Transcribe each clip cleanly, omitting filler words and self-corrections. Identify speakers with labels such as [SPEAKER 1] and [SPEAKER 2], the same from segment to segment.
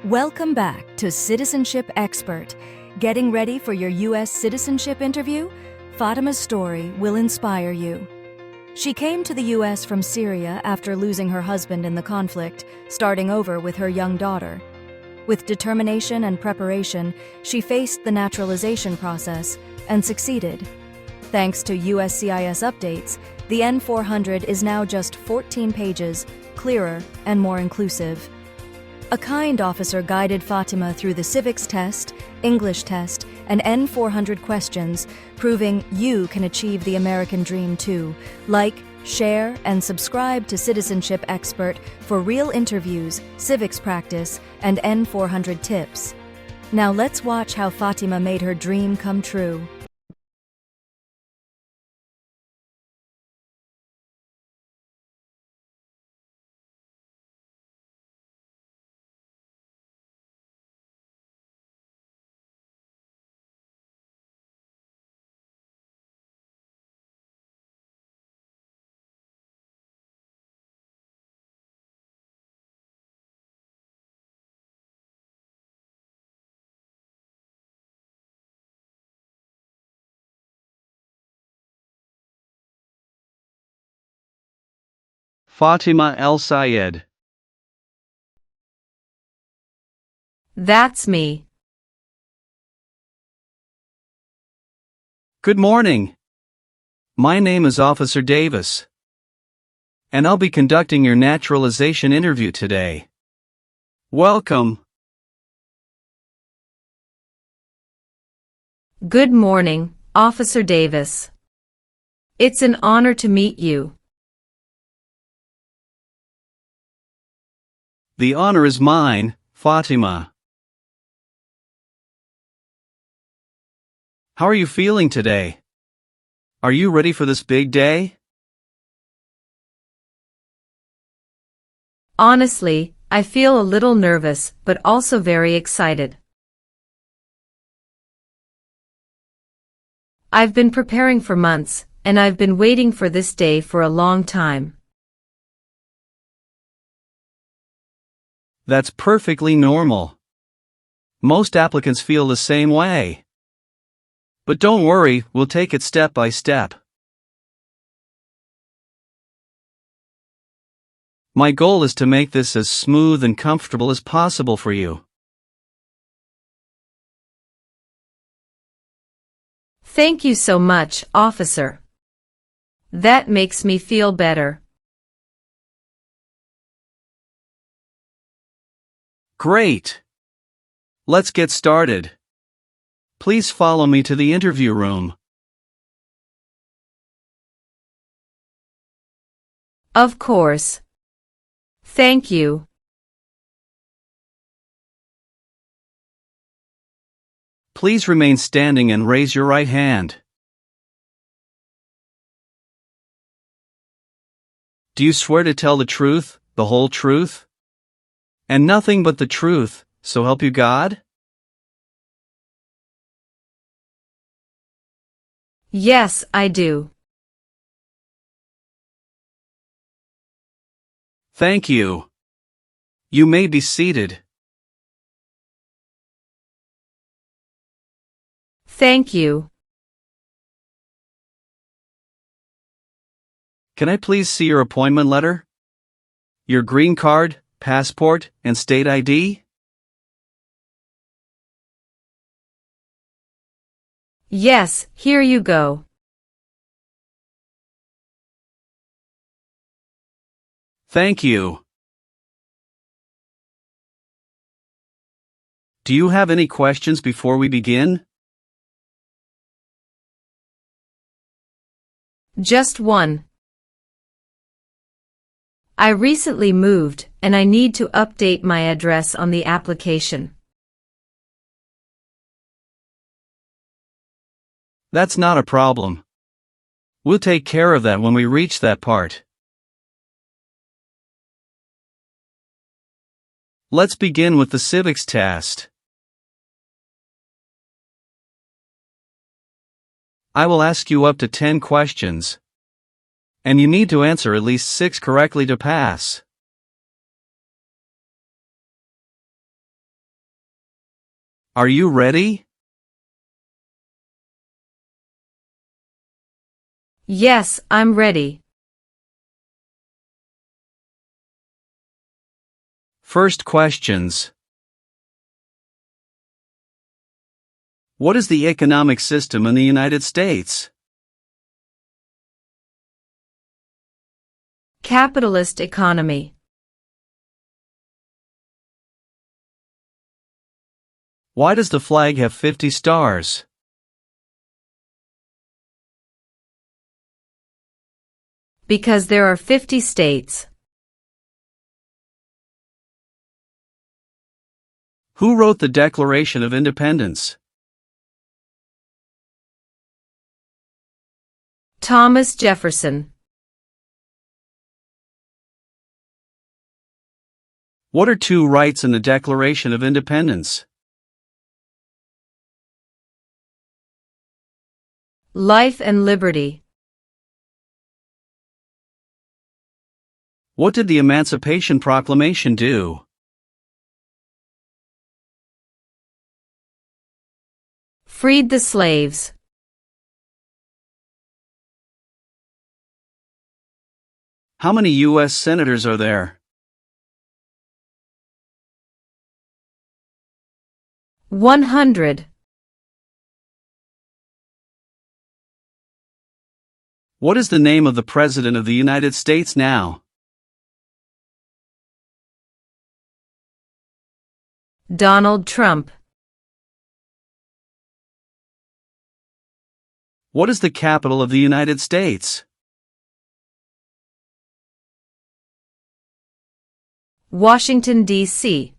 [SPEAKER 1] Welcome back to Citizenship Expert. Getting ready for your U.S. citizenship interview? Fatima's story will inspire you. She came to the U.S. from Syria after losing her husband in the conflict, starting over with her young daughter. With determination and preparation, she faced the naturalization process and succeeded. Thanks to USCIS updates, the N-400 is now just 14 pages, clearer and more inclusive. A kind officer guided Fatima through the civics test, English test, and N-400 questions, proving you can achieve the American dream too. Like, share, and subscribe to Citizenship Expert for real interviews, civics practice, and N-400 tips. Now let's watch how Fatima made her dream come true.
[SPEAKER 2] Fatima El Sayed.
[SPEAKER 3] That's me.
[SPEAKER 2] Good morning. My name is Officer Davis, and I'll be conducting your naturalization interview today. Welcome.
[SPEAKER 3] Good morning, Officer Davis. It's an honor to meet you.
[SPEAKER 2] The honor is mine, Fatima. How are you feeling today? Are you ready for this big day?
[SPEAKER 3] Honestly, I feel a little nervous, but also very excited. I've been preparing for months, and I've been waiting for this day for a long time.
[SPEAKER 2] That's perfectly normal. Most applicants feel the same way. But don't worry, we'll take it step by step. My goal is to make this as smooth and comfortable as possible for you.
[SPEAKER 3] Thank you so much, officer. That makes me feel better.
[SPEAKER 2] Great! Let's get started. Please follow me to the interview room.
[SPEAKER 3] Of course. Thank you.
[SPEAKER 2] Please remain standing and raise your right hand. Do you swear to tell the truth, the whole truth, and nothing but the truth, so help you God?
[SPEAKER 3] Yes, I do.
[SPEAKER 2] Thank you. You may be seated.
[SPEAKER 3] Thank you.
[SPEAKER 2] Can I please see your appointment letter? Your green card, passport, and state ID?
[SPEAKER 3] Yes, here you go.
[SPEAKER 2] Thank you. Do you have any questions before we begin?
[SPEAKER 3] Just one. I recently moved, and I need to update my address on the application.
[SPEAKER 2] That's not a problem. We'll take care of that when we reach that part. Let's begin with the civics test. I will ask you up to 10 questions, and you need to answer at least 6 correctly to pass. Are you ready?
[SPEAKER 3] Yes, I'm ready.
[SPEAKER 2] First questions. What is the economic system in the United States?
[SPEAKER 3] Capitalist economy.
[SPEAKER 2] Why does the flag have 50 stars?
[SPEAKER 3] Because there are 50 states.
[SPEAKER 2] Who wrote the Declaration of Independence?
[SPEAKER 3] Thomas Jefferson.
[SPEAKER 2] What are two rights in the Declaration of Independence?
[SPEAKER 3] Life and liberty.
[SPEAKER 2] What did the Emancipation Proclamation do?
[SPEAKER 3] Freed the slaves.
[SPEAKER 2] How many U.S. senators are there?
[SPEAKER 3] 100.
[SPEAKER 2] What is the name of the President of the United States now?
[SPEAKER 3] Donald Trump.
[SPEAKER 2] What is the capital of the United States?
[SPEAKER 3] Washington, D.C.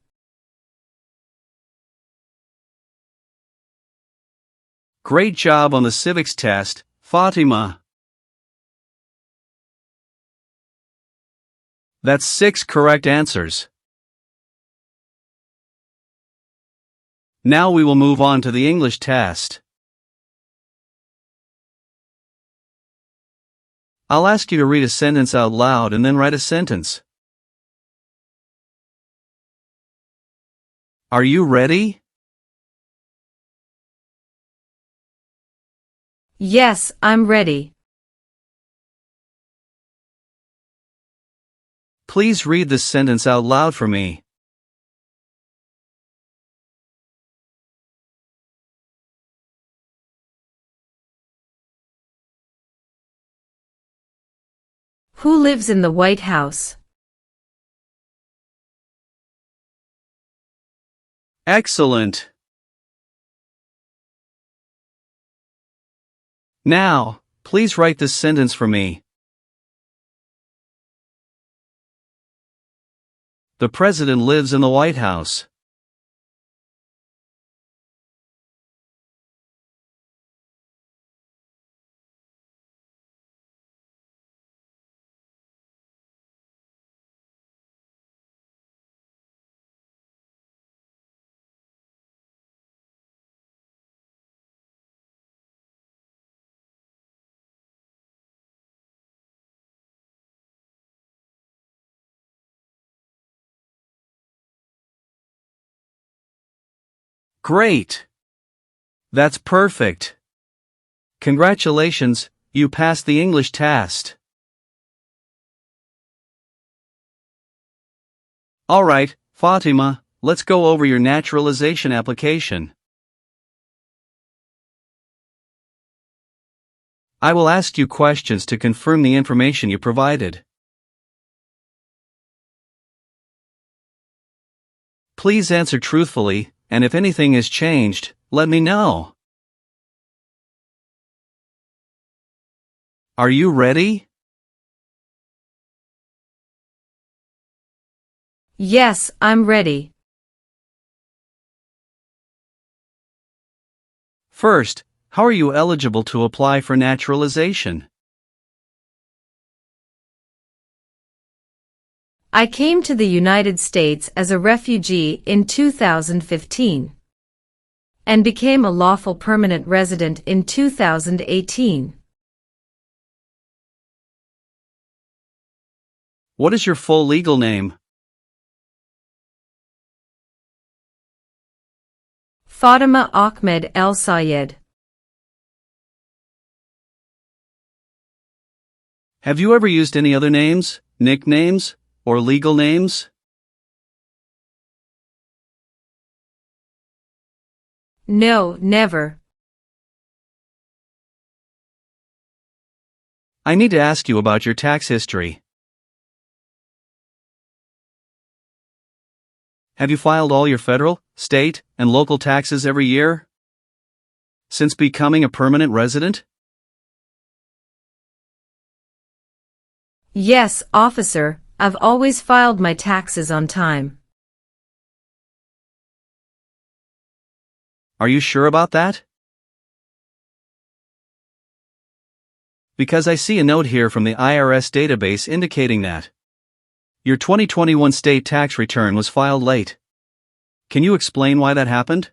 [SPEAKER 2] Great job on the civics test, Fatima. That's 6 correct answers. Now we will move on to the English test. I'll ask you to read a sentence out loud and then write a sentence. Are you ready?
[SPEAKER 3] Yes, I'm ready.
[SPEAKER 2] Please read this sentence out loud for me.
[SPEAKER 3] Who lives in the White House?
[SPEAKER 2] Excellent. Now, please write this sentence for me. The President lives in the White House. Great! That's perfect. Congratulations, you passed the English test. Alright, Fatima, let's go over your naturalization application. I will ask you questions to confirm the information you provided. Please answer truthfully, and if anything has changed, let me know. Are you ready?
[SPEAKER 3] Yes, I'm ready.
[SPEAKER 2] First, how are you eligible to apply for naturalization?
[SPEAKER 3] I came to the United States as a refugee in 2015 and became a lawful permanent resident in 2018.
[SPEAKER 2] What is your full legal name?
[SPEAKER 3] Fatima Ahmed El Sayed.
[SPEAKER 2] Have you ever used any other names, nicknames, or legal names?
[SPEAKER 3] No, never.
[SPEAKER 2] I need to ask you about your tax history. Have you filed all your federal, state, and local taxes every year since becoming a permanent resident?
[SPEAKER 3] Yes, officer, I've always filed my taxes on time.
[SPEAKER 2] Are you sure about that? Because I see a note here from the IRS database indicating that your 2021 state tax return was filed late. Can you explain why that happened?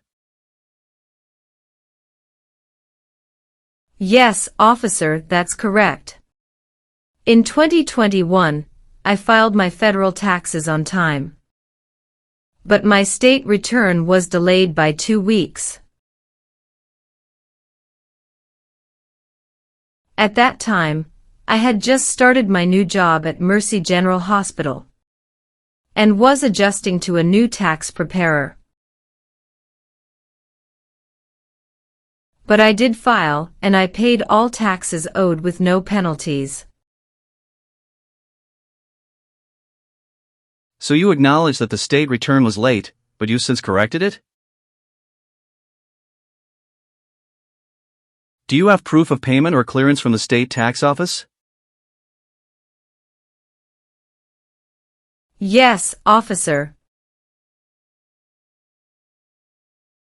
[SPEAKER 3] Yes, officer, that's correct. In 2021, I filed my federal taxes on time. But my state return was delayed by 2 weeks. At that time, I had just started my new job at Mercy General Hospital and was adjusting to a new tax preparer. But I did file, and I paid all taxes owed with no penalties.
[SPEAKER 2] So you acknowledge that the state return was late, but you since corrected it? Do you have proof of payment or clearance from the state tax office?
[SPEAKER 3] Yes, officer.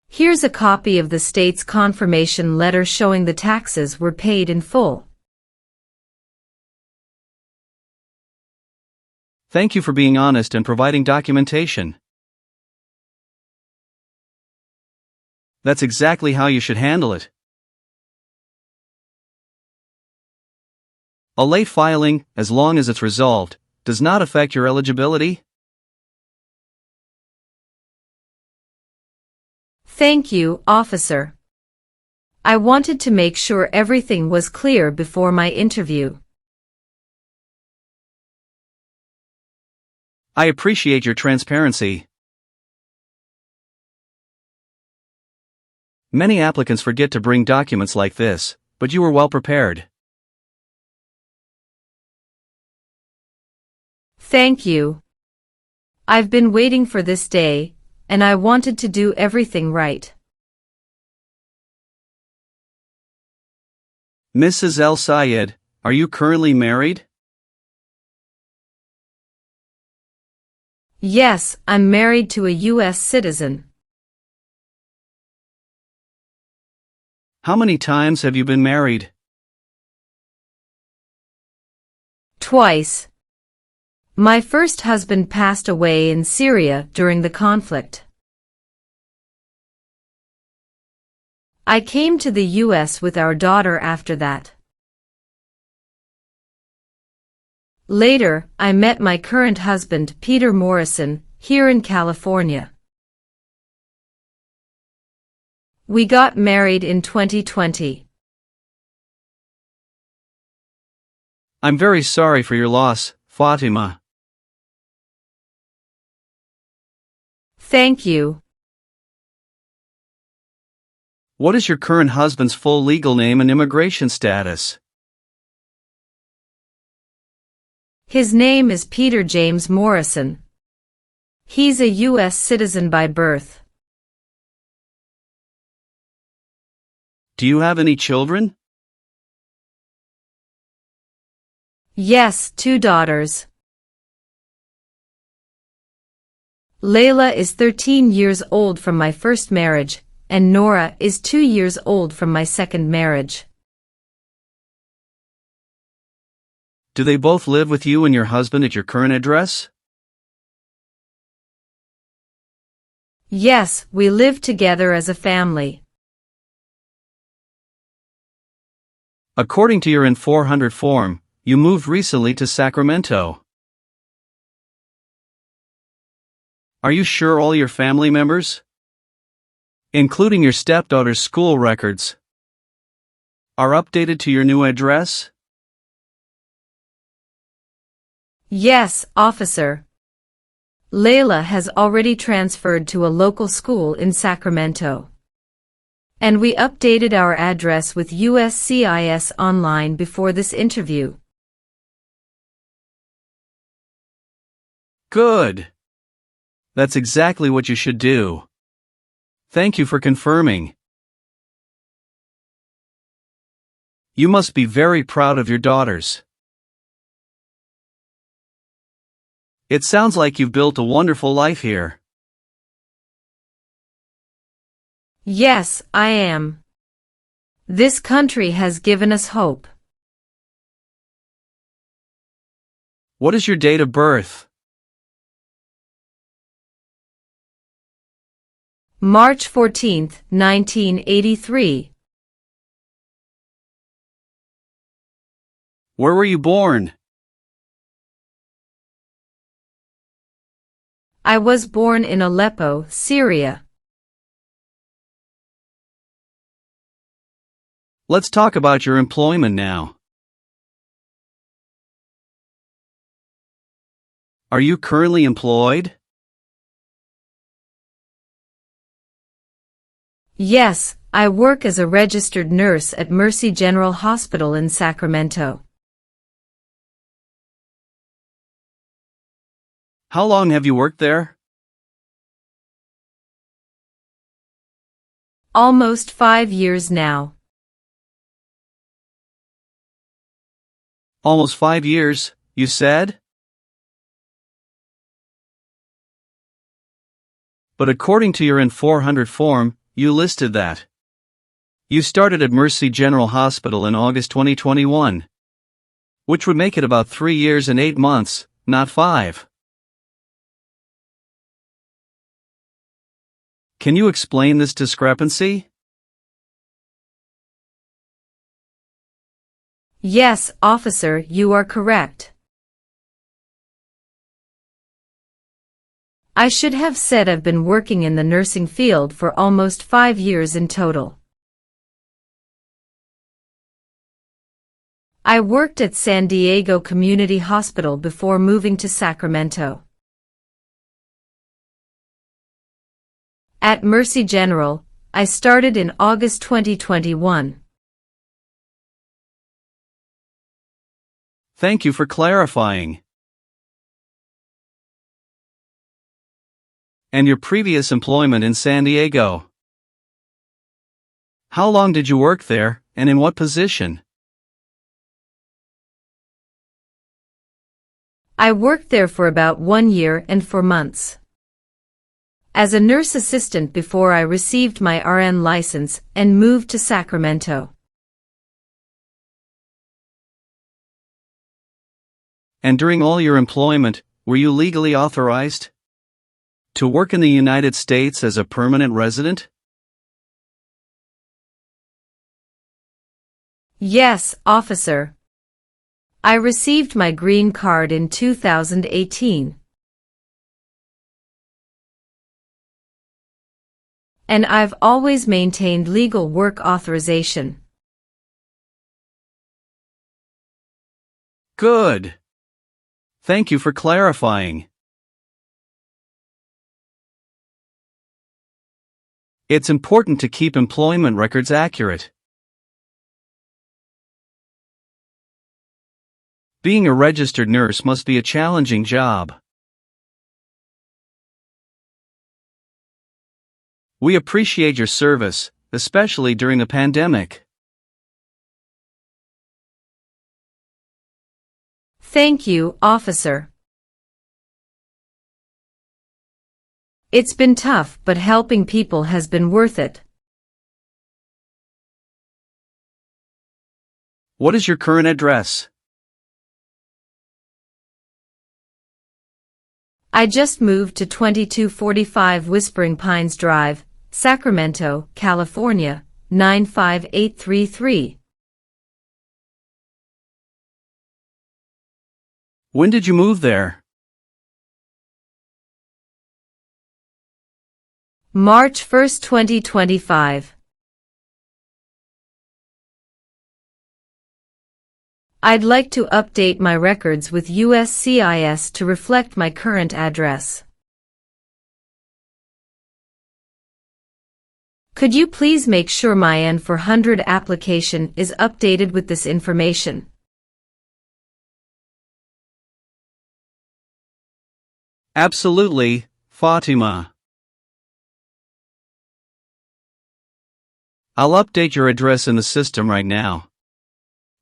[SPEAKER 3] Here's a copy of the state's confirmation letter showing the taxes were paid in full.
[SPEAKER 2] Thank you for being honest and providing documentation. That's exactly how you should handle it. A late filing, as long as it's resolved, does not affect your eligibility.
[SPEAKER 3] Thank you, officer. I wanted to make sure everything was clear before my interview.
[SPEAKER 2] I appreciate your transparency. Many applicants forget to bring documents like this, but you were well prepared.
[SPEAKER 3] Thank you. I've been waiting for this day, and I wanted to do everything right.
[SPEAKER 2] Mrs. El Sayed, are you currently married?
[SPEAKER 3] Yes, I'm married to a U.S. citizen.
[SPEAKER 2] How many times have you been married?
[SPEAKER 3] Twice. My first husband passed away in Syria during the conflict. I came to the U.S. with our daughter after that. Later, I met my current husband, Peter Morrison, here in California. We got married in 2020.
[SPEAKER 2] I'm very sorry for your loss, Fatima.
[SPEAKER 3] Thank you.
[SPEAKER 2] What is your current husband's full legal name and immigration status?
[SPEAKER 3] His name is Peter James Morrison. He's a U.S. citizen by birth.
[SPEAKER 2] Do you have any children?
[SPEAKER 3] Yes, 2 daughters. Layla is 13 years old from my first marriage, and Nora is 2 years old from my second marriage.
[SPEAKER 2] Do they both live with you and your husband at your current address?
[SPEAKER 3] Yes, we live together as a family.
[SPEAKER 2] According to your N-400 form, you moved recently to Sacramento. Are you sure all your family members, including your stepdaughter's school records, are updated to your new address?
[SPEAKER 3] Yes, officer. Layla has already transferred to a local school in Sacramento. And we updated our address with USCIS online before this interview.
[SPEAKER 2] Good. That's exactly what you should do. Thank you for confirming. You must be very proud of your daughters. It sounds like you've built a wonderful life here.
[SPEAKER 3] Yes, I am. This country has given us hope.
[SPEAKER 2] What is your date of birth?
[SPEAKER 3] March 14, 1983.
[SPEAKER 2] Where were you born?
[SPEAKER 3] I was born in Aleppo, Syria.
[SPEAKER 2] Let's talk about your employment now. Are you currently employed?
[SPEAKER 3] Yes, I work as a registered nurse at Mercy General Hospital in Sacramento.
[SPEAKER 2] How long have you worked there?
[SPEAKER 3] Almost 5 years now.
[SPEAKER 2] Almost 5 years, you said? But according to your N-400 form, you listed that you started at Mercy General Hospital in August 2021, which would make it about 3 years and 8 months, not 5. Can you explain this discrepancy?
[SPEAKER 3] Yes, officer, you are correct. I should have said I've been working in the nursing field for almost 5 years in total. I worked at San Diego Community Hospital before moving to Sacramento. At Mercy General, I started in August 2021.
[SPEAKER 2] Thank you for clarifying. And your previous employment in San Diego? How long did you work there, and in what position?
[SPEAKER 3] I worked there for about 1 year and 4 months. As a nurse assistant before I received my RN license and moved to Sacramento.
[SPEAKER 2] And during all your employment, were you legally authorized to work in the United States as a permanent resident?
[SPEAKER 3] Yes, officer. I received my green card in 2018. And I've always maintained legal work authorization.
[SPEAKER 2] Good. Thank you for clarifying. It's important to keep employment records accurate. Being a registered nurse must be a challenging job. We appreciate your service, especially during a pandemic.
[SPEAKER 3] Thank you, officer. It's been tough, but helping people has been worth it.
[SPEAKER 2] What is your current address?
[SPEAKER 3] I just moved to 2245 Whispering Pines Drive, Sacramento, California, 95833.
[SPEAKER 2] When did you move there?
[SPEAKER 3] March 1, 2025. I'd like to update my records with USCIS to reflect my current address. Could you please make sure my N-400 application is updated with this information?
[SPEAKER 2] Absolutely, Fatima. I'll update your address in the system right now,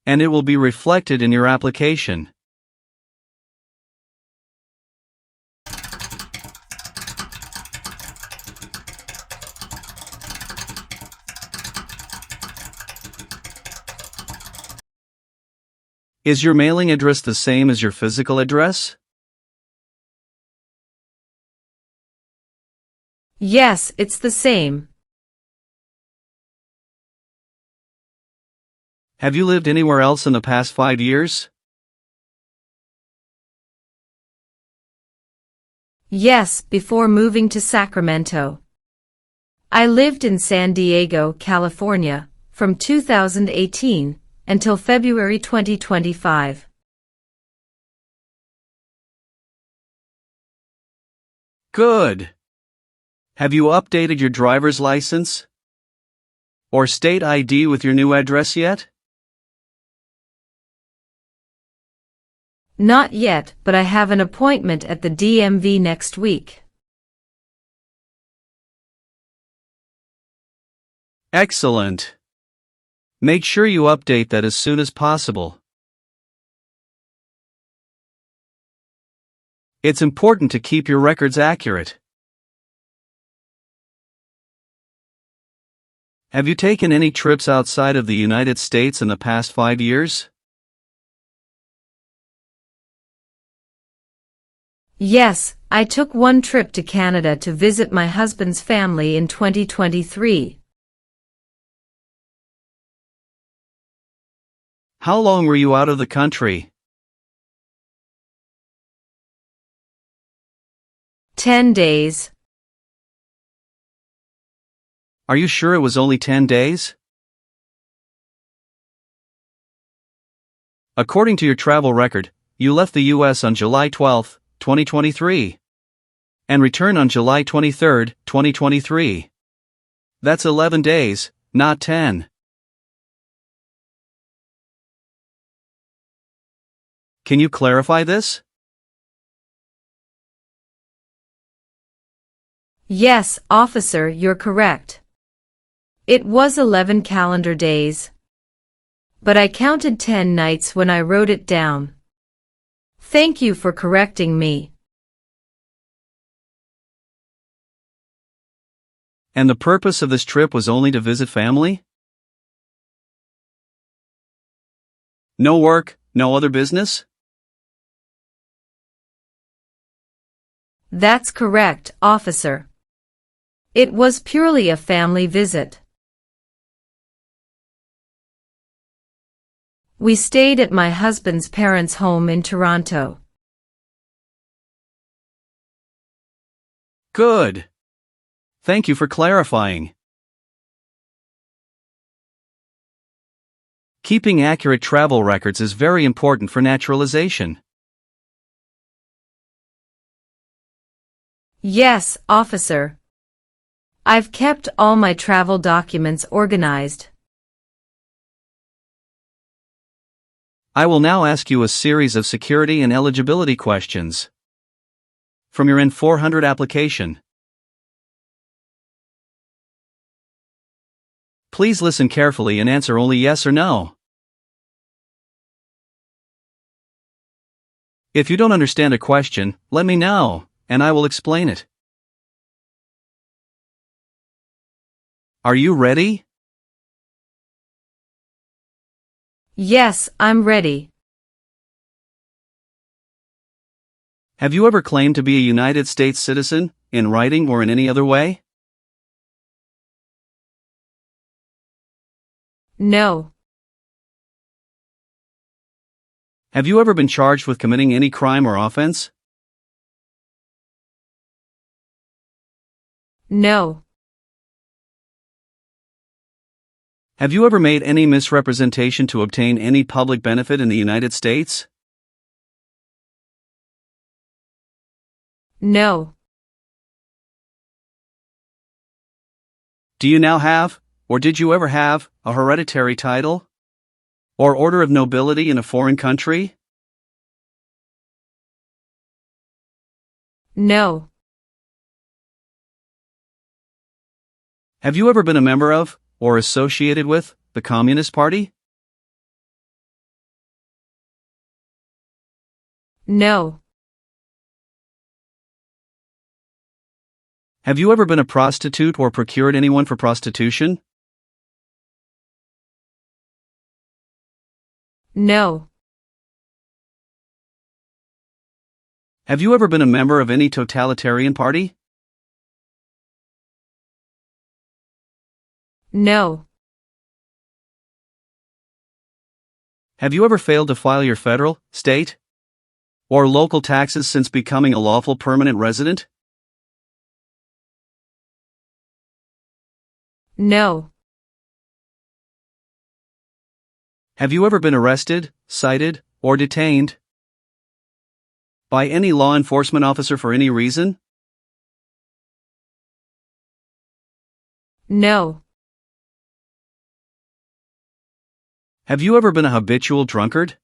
[SPEAKER 2] and it will be reflected in your application. Is your mailing address the same as your physical address?
[SPEAKER 3] Yes, it's the same.
[SPEAKER 2] Have you lived anywhere else in the past 5 years?
[SPEAKER 3] Yes, before moving to Sacramento. I lived in San Diego, California, from 2018 until February 2025.
[SPEAKER 2] Good. Have you updated your driver's license or state ID with your new address yet?
[SPEAKER 3] Not yet, but I have an appointment at the DMV next week.
[SPEAKER 2] Excellent. Make sure you update that as soon as possible. It's important to keep your records accurate. Have you taken any trips outside of the United States in the past 5 years?
[SPEAKER 3] Yes, I took one trip to Canada to visit my husband's family in 2023.
[SPEAKER 2] How long were you out of the country?
[SPEAKER 3] 10 days.
[SPEAKER 2] Are you sure it was only 10 days? According to your travel record, you left the U.S. on July 12, 2023, and returned on July 23, 2023. That's 11 days, not 10. Can you clarify this?
[SPEAKER 3] Yes, officer, you're correct. It was 11 calendar days. But I counted 10 nights when I wrote it down. Thank you for correcting me.
[SPEAKER 2] And the purpose of this trip was only to visit family? No work, no other business?
[SPEAKER 3] That's correct, officer. It was purely a family visit. We stayed at my husband's parents' home in Toronto.
[SPEAKER 2] Good. Thank you for clarifying. Keeping accurate travel records is very important for naturalization.
[SPEAKER 3] Yes, officer. I've kept all my travel documents organized.
[SPEAKER 2] I will now ask you a series of security and eligibility questions from your N-400 application. Please listen carefully and answer only yes or no. If you don't understand a question, let me know, and I will explain it. Are you ready?
[SPEAKER 3] Yes, I'm ready.
[SPEAKER 2] Have you ever claimed to be a United States citizen, in writing or in any other way?
[SPEAKER 3] No.
[SPEAKER 2] Have you ever been charged with committing any crime or offense?
[SPEAKER 3] No.
[SPEAKER 2] Have you ever made any misrepresentation to obtain any public benefit in the United States?
[SPEAKER 3] No.
[SPEAKER 2] Do you now have, or did you ever have, a hereditary title? Or order of nobility in a foreign country?
[SPEAKER 3] No.
[SPEAKER 2] Have you ever been a member of, or associated with, the Communist Party?
[SPEAKER 3] No.
[SPEAKER 2] Have you ever been a prostitute or procured anyone for prostitution?
[SPEAKER 3] No.
[SPEAKER 2] Have you ever been a member of any totalitarian party?
[SPEAKER 3] No.
[SPEAKER 2] Have you ever failed to file your federal, state, or local taxes since becoming a lawful permanent resident?
[SPEAKER 3] No.
[SPEAKER 2] Have you ever been arrested, cited, or detained by any law enforcement officer for any reason?
[SPEAKER 3] No.
[SPEAKER 2] Have you ever been a habitual drunkard?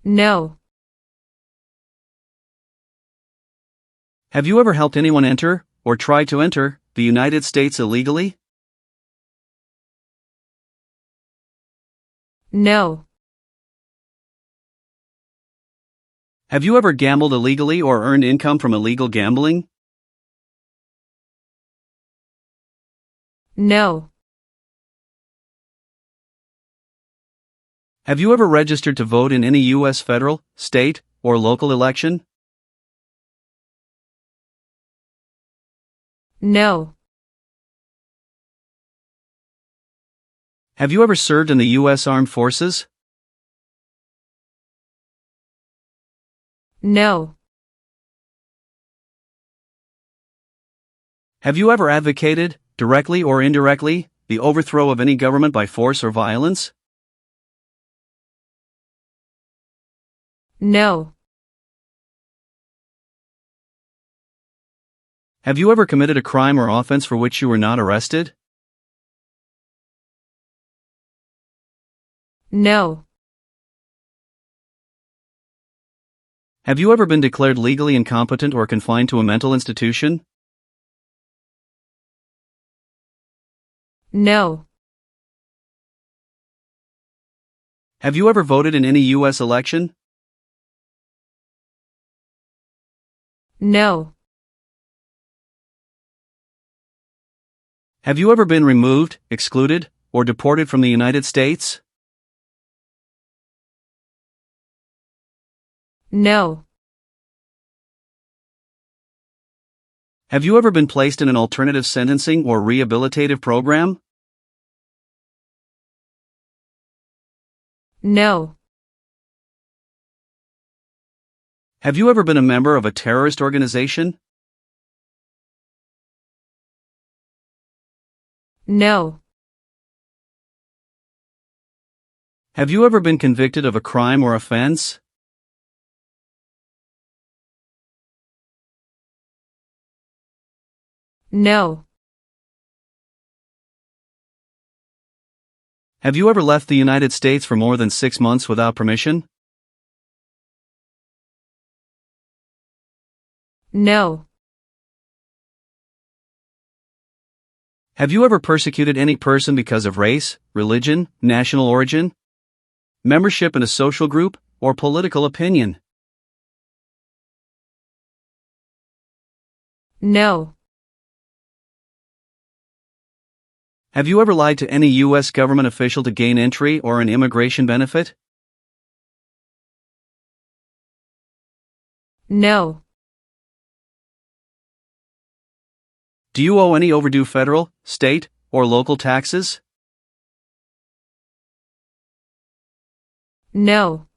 [SPEAKER 3] No.
[SPEAKER 2] Have you ever helped anyone enter, or try to enter, the United States illegally?
[SPEAKER 3] No.
[SPEAKER 2] Have you ever gambled illegally or earned income from illegal gambling?
[SPEAKER 3] No.
[SPEAKER 2] Have you ever registered to vote in any U.S. federal, state, or local election?
[SPEAKER 3] No.
[SPEAKER 2] Have you ever served in the U.S. Armed Forces?
[SPEAKER 3] No.
[SPEAKER 2] Have you ever advocated, directly or indirectly, the overthrow of any government by force or violence?
[SPEAKER 3] No.
[SPEAKER 2] Have you ever committed a crime or offense for which you were not arrested?
[SPEAKER 3] No.
[SPEAKER 2] Have you ever been declared legally incompetent or confined to a mental institution?
[SPEAKER 3] No.
[SPEAKER 2] Have you ever voted in any U.S. election?
[SPEAKER 3] No.
[SPEAKER 2] Have you ever been removed, excluded, or deported from the United States?
[SPEAKER 3] No.
[SPEAKER 2] Have you ever been placed in an alternative sentencing or rehabilitative program?
[SPEAKER 3] No.
[SPEAKER 2] Have you ever been a member of a terrorist organization?
[SPEAKER 3] No.
[SPEAKER 2] Have you ever been convicted of a crime or offense?
[SPEAKER 3] No.
[SPEAKER 2] Have you ever left the United States for more than 6 months without permission?
[SPEAKER 3] No.
[SPEAKER 2] Have you ever persecuted any person because of race, religion, national origin, membership in a social group, or political opinion?
[SPEAKER 3] No.
[SPEAKER 2] Have you ever lied to any U.S. government official to gain entry or an immigration benefit?
[SPEAKER 3] No.
[SPEAKER 2] Do you owe any overdue federal, state, or local taxes?
[SPEAKER 3] No.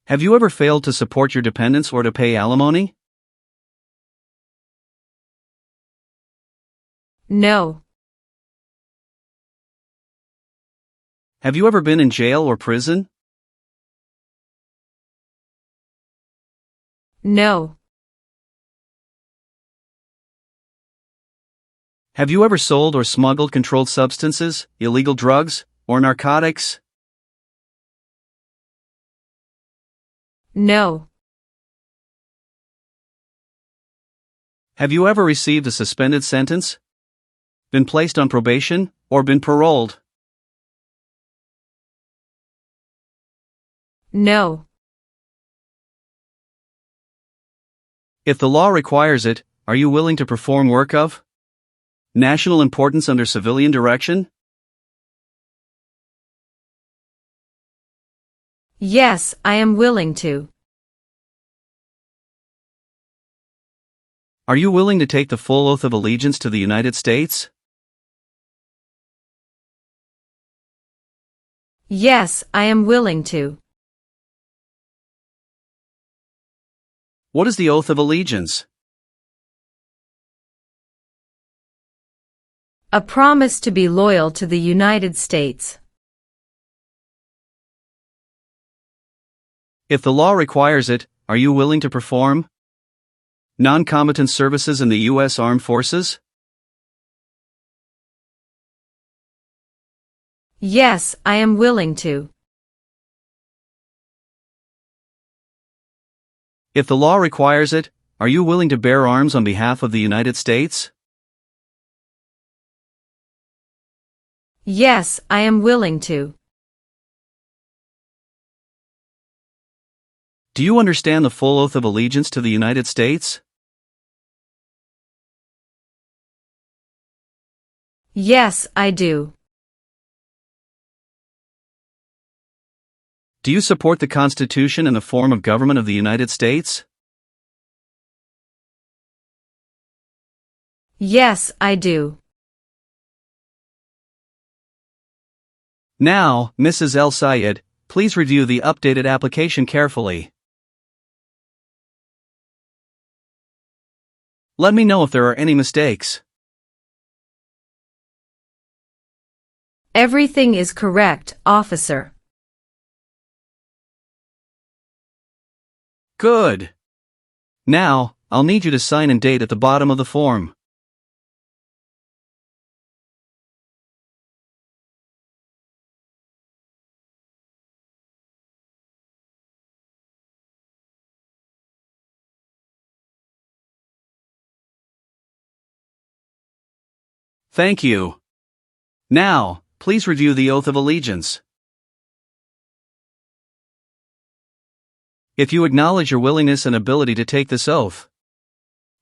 [SPEAKER 2] Have you ever failed to support your dependents or to pay alimony?
[SPEAKER 3] No.
[SPEAKER 2] Have you ever been in jail or prison?
[SPEAKER 3] No.
[SPEAKER 2] Have you ever sold or smuggled controlled substances, illegal drugs, or narcotics?
[SPEAKER 3] No.
[SPEAKER 2] Have you ever received a suspended sentence, been placed on probation, or been paroled?
[SPEAKER 3] No.
[SPEAKER 2] If the law requires it, are you willing to perform work of national importance under civilian direction?
[SPEAKER 3] Yes, I am willing to.
[SPEAKER 2] Are you willing to take the full oath of allegiance to the United States?
[SPEAKER 3] Yes, I am willing to.
[SPEAKER 2] What is the oath of allegiance?
[SPEAKER 3] A promise to be loyal to the United States.
[SPEAKER 2] If the law requires it, are you willing to perform non-combatant services in the U.S. Armed Forces?
[SPEAKER 3] Yes, I am willing to.
[SPEAKER 2] If the law requires it, are you willing to bear arms on behalf of the United States?
[SPEAKER 3] Yes, I am willing to.
[SPEAKER 2] Do you understand the full oath of allegiance to the United States?
[SPEAKER 3] Yes, I do.
[SPEAKER 2] Do you support the Constitution and the form of government of the United States?
[SPEAKER 3] Yes, I do.
[SPEAKER 2] Now, Mrs. El Sayed, please review the updated application carefully. Let me know if there are any mistakes.
[SPEAKER 3] Everything is correct, officer.
[SPEAKER 2] Good. Now, I'll need you to sign and date at the bottom of the form. Thank you. Now, please review the oath of allegiance. If you acknowledge your willingness and ability to take this oath,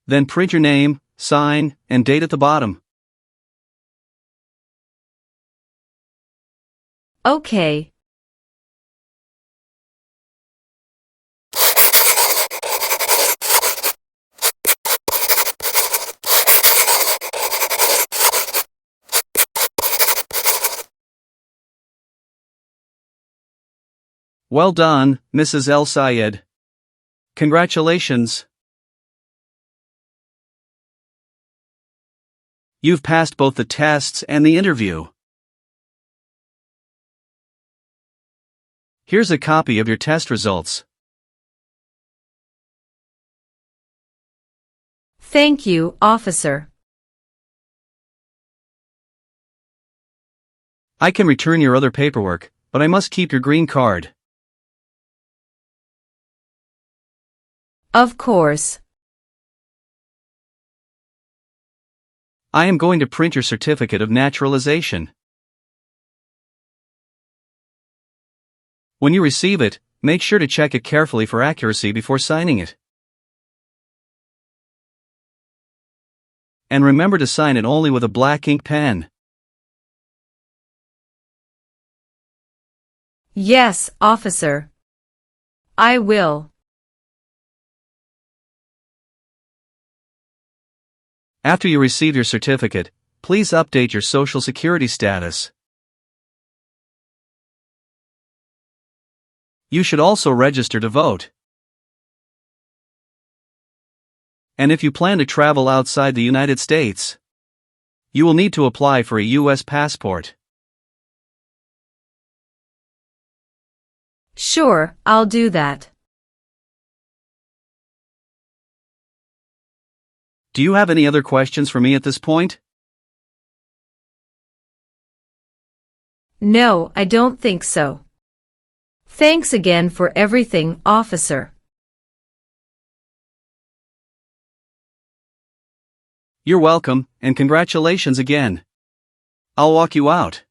[SPEAKER 2] then print your name, sign, and date at the bottom.
[SPEAKER 3] Okay.
[SPEAKER 2] Well done, Mrs. El Sayed. Congratulations. You've passed both the tests and the interview. Here's a copy of your test results.
[SPEAKER 3] Thank you, officer.
[SPEAKER 2] I can return your other paperwork, but I must keep your green card.
[SPEAKER 3] Of course.
[SPEAKER 2] I am going to print your certificate of naturalization. When you receive it, make sure to check it carefully for accuracy before signing it. And remember to sign it only with a black ink pen.
[SPEAKER 3] Yes, officer. I will.
[SPEAKER 2] After you receive your certificate, please update your Social Security status. You should also register to vote. And if you plan to travel outside the United States, You will need to apply for a U.S. passport.
[SPEAKER 3] Sure, I'll do that.
[SPEAKER 2] Do you have any other questions for me at this point?
[SPEAKER 3] No, I don't think so. Thanks again for everything, officer.
[SPEAKER 2] You're welcome, and congratulations again. I'll walk you out.